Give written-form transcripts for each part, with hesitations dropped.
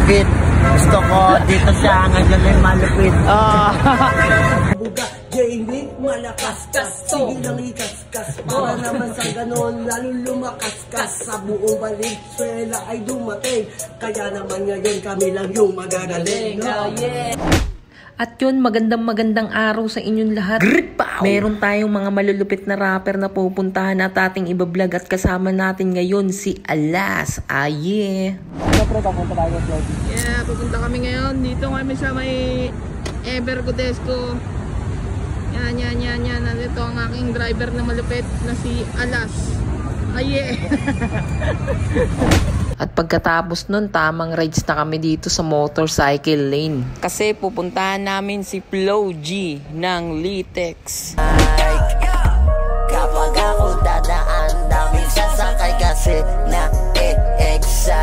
malupit. Gusto ko dito siya ngayon malupit. Buga, Jamie, malakas-kas. Sige lang ikaskas. Para naman sa ganon, lalo lumakaskas. Sa buong Valenzuela ay dumating. Kaya naman ngayon kami lang yung magagaling. At yun, magandang araw sa inyong lahat. Meron tayong mga malulupit na rapper na pupuntahan at ating ibablog at kasama natin ngayon si Alas. Yeah, pupunta kami ngayon. Dito kami sa may Evergodesco. Yan. Nandito ang aking driver na malupit na si Alas. Yeah. At pagkatapos nun, tamang rides na kami dito sa motorcycle lane. Kasi pupuntahan namin si Flo G ng Litex. Kapag ako dadaan, daming sasakay kasi na-excite.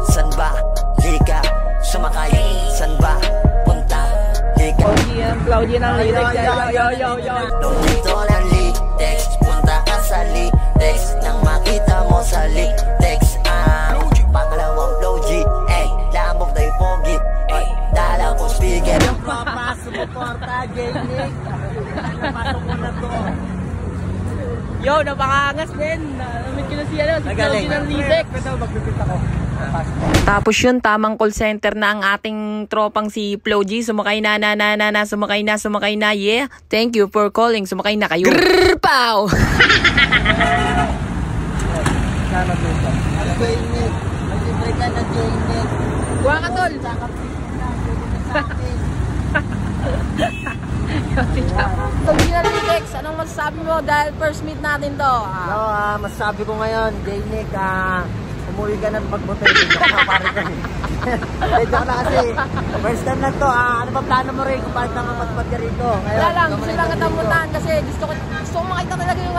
San ba? Lika, sumakay. San ba? Punta, lika. Flo G ng Litex. Yo. Dito ng Litex, punta ka sa Litex. Nang makita mo sa Litex, pangalawang Flo G, lamok na yung pogi, dala ko speaker. Yung papasuporta, Jamie. Napasok mo na to. Yo, napakangas din. Namit ko na si Flo G ng Litex. Tapos yun, tamang call center na ang ating tropang si Flo G. Sumakay na, sumakay na. Yeah, thank you for calling. Sumakay na kayo. Grrrr, pow! Kuha ka, tol. Tol G ng Litex, anong masasabi mo dahil first meet natin to? Masasabi ko ngayon, Jaynick, umuwi ka ng pagbutoy dito ka pare ko. Medyo na kasi first time lang to. Ano ba plano mo rin kung paano ka magpad ka rito? Wala lang, gusto lang katamutan kasi gusto ko makita talaga yung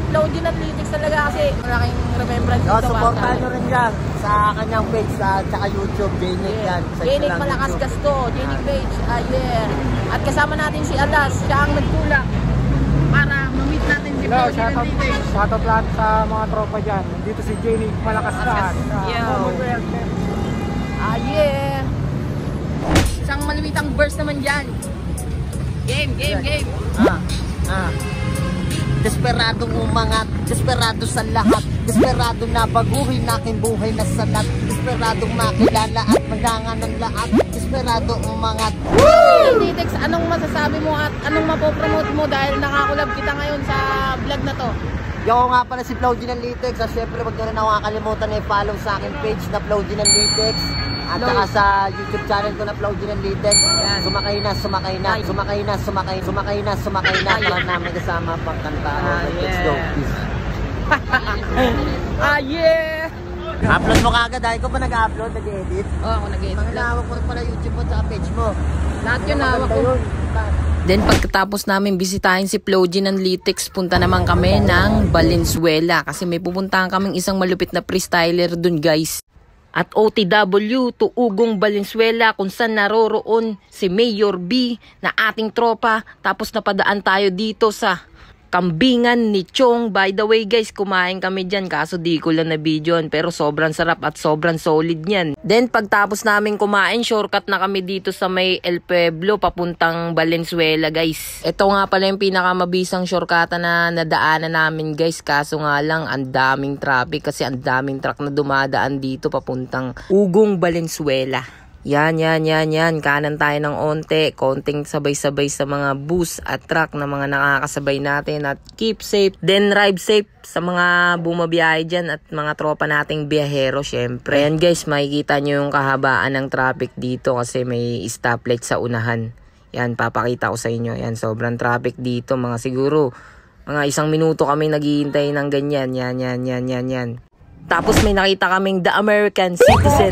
Flo G ng Litex talaga kasi malaking remembrance dito. Supportahan nyo rin yan sa kanyang page at saka YouTube, Jaynick yan. Jaynick Malakas Gasto, Jaynick page, yeah. At kasama natin si Alas, siya ang nagtulak para ma-meet natin si Flo G ng Litex. Shoutout lahat sa mga tropa dyan. Dito si Jaynick Malakas Gasto. Yeah. Isang malumitang verse naman dyan. Game. Desperadong umangat, desperado sa lahat, desperado na baguhin aking buhay na salat, desperadong makilala at magangan ng lahat, desperado umangat. Litex, anong masasabi mo at anong mapopromote mo dahil nakakulab kita ngayon sa vlog na to? Yo nga pala si Flo G ng Litex. Siyempre wag nyo na nakakalimutan na i-follow sa aking page na Flo G ng Litex. At saka sa YouTube channel ko na Flo G ng Litex. Sumakay na. Para namin kasama pang kanta. Let's go. Yeah. Upload mo kagad. Dahil ko pa nag-upload, nag-edit. Ako nag-edit. Pangalawag mo pala YouTube mo sa page mo. Lahat yun hawak ko. Then pagkatapos namin bisitahin si Flo G ng Litex, punta naman kami ng Valenzuela kasi may pupuntahan kaming isang malupit na freestyler dun guys. At OTW to Ugong Valenzuela kung saan naroroon si Mayor B na ating tropa. Tapos napadaan tayo dito sa kambingan ni Chong. By the way guys, kumain kami dyan kaso di ko lang na videoan pero sobrang sarap at sobrang solid niyan. Then pagtapos namin kumain, shortcut na kami dito sa may El Pueblo papuntang Valenzuela guys. Ito nga pala yung pinakamabisang shortcut na nadaanan namin guys, kaso nga lang ang daming traffic kasi ang daming truck na dumadaan dito papuntang Ugong Valenzuela. Yan. Kanan tayo ng konting sabay-sabay sa mga bus at truck na mga nakakasabay natin at keep safe. Then ride safe sa mga bumabiyahe dyan at mga tropa nating biyahero syempre. Ayan guys, makikita nyo yung kahabaan ng traffic dito kasi may stoplight sa unahan. Yan, papakita ko sa inyo. Yan, sobrang traffic dito. Siguro, mga 1 minuto kami naghihintay ng ganyan. Yan. Tapos may nakita kaming The American Citizen.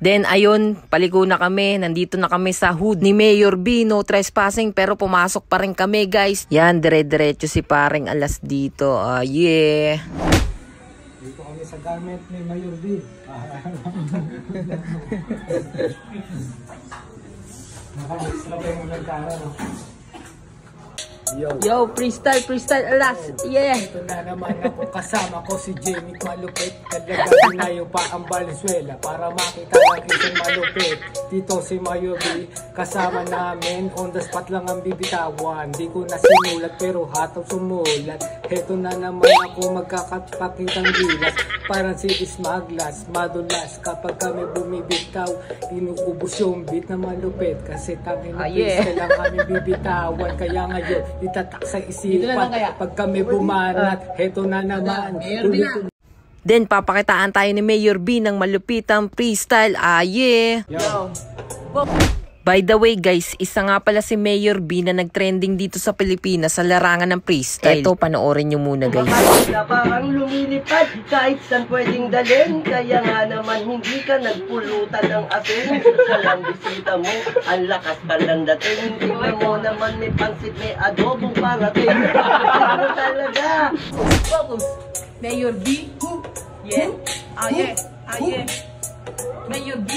Then ayun, paliko na kami. Nandito na kami sa hood ni Mayor B. No trespassing pero pumasok pa rin kami guys. Yan, dire-diretso si paring Alas dito. Yeah. Dito kami sa garment ni Mayor B. Naka-extra pa yung nagkara. Yo, freestyle, alas. Yeah. Ito na naman ako, kasama ko si Jamie malupit. Kalagay na pa ang Valenzuela para makita lang isang malupit. Dito si Mayor B, kasama namin. On the spot lang ang bibitawan. Di ko na sinulat pero hataw sumulat. Ito na naman ako, magkakapakitang gilas. Parang si Ismaglas, madulas. Kapag kami bumibitaw, inuubos yung beat na malupit. Kasi tangin na freestyle lang kami bibitawan. Kaya ngayon, itatak sa isipan. Pag kami bumanat, heto na naman. Then papakitaan tayo ni Mayor B ng malupitang freestyle. Yo. By the way guys, isa nga pala si Mayor B na nagtrending dito sa Pilipinas sa larangan ng freestyle. Eto, panoorin nyo muna guys. Parang lumilipad kahit saan pwedeng dalhin. Kaya nga naman hindi ka nagpulutan ng asin. Sa lang bisita mo, ang lakas palang dating. Tingnan mo naman may pansit, may adobong parating. Ano talaga? Focus. Mayor B. Who? Yeah. Yeah. Yeah. Mayor B.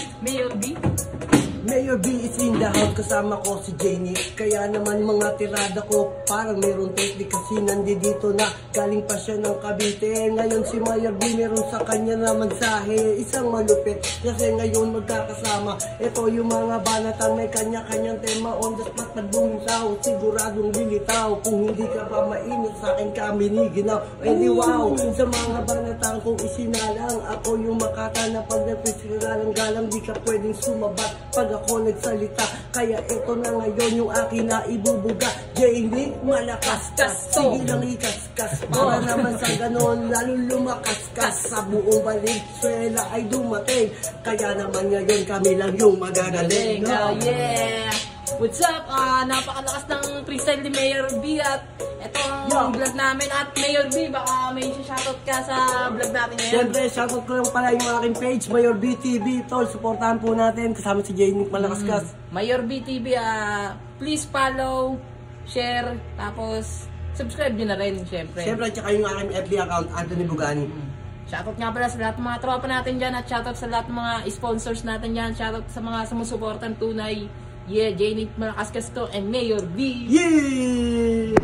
Mayor B is in the house, kasama ko si Jenny. Kaya naman mga tirada ko parang meron technique kasi nandito na. Galing pa siya ng Cavite. Ngayon si Mayor B meron sa kanya na mensahe. Isang malupit kasi ngayon magkakasama. Ito yung mga banatang may kanya-kanyang tema. On the spot nagbumitaw, siguradong lilitaw. Kung hindi ka pa mainit sa akin kami niginaw. Hindi wow, sa mga banatang kong isinalang. Ako yung makata na pag nagpisigalang-galang di ka pwedeng sumabat pag ako nagsalita. Kaya ito na ngayon yung akin na ibubuga. Jamie, malakaskas, sige lang ikaskas. Para naman sa ganon, lalo lumakaskas. Sa buong Valenzuela ay dumating. Kaya naman ngayon kami lang yung magagaling. Yeah! What's up? Napakalakas ng freestyle ni Mayor B at ito ang vlog namin. At Mayor B, baka may shoutout ka sa vlog natin ngayon. Siyempre, shoutout ko lang pala yung aking page, Mayor B TV. Tol, supportahan po natin kasama si Jamie Malakaskas. Mayor B TV, please follow, share, tapos subscribe nyo na rin, syempre. Siyempre, tsaka yung aking FB account, Anthony Bugani. Shoutout nga pala sa lahat ng mga tropa natin dyan at shoutout sa lahat ng mga sponsors natin dyan. Shoutout sa mga sumusuportan tunay. Yeah, Jamie Malakaskas to and Mayor B. Yeah!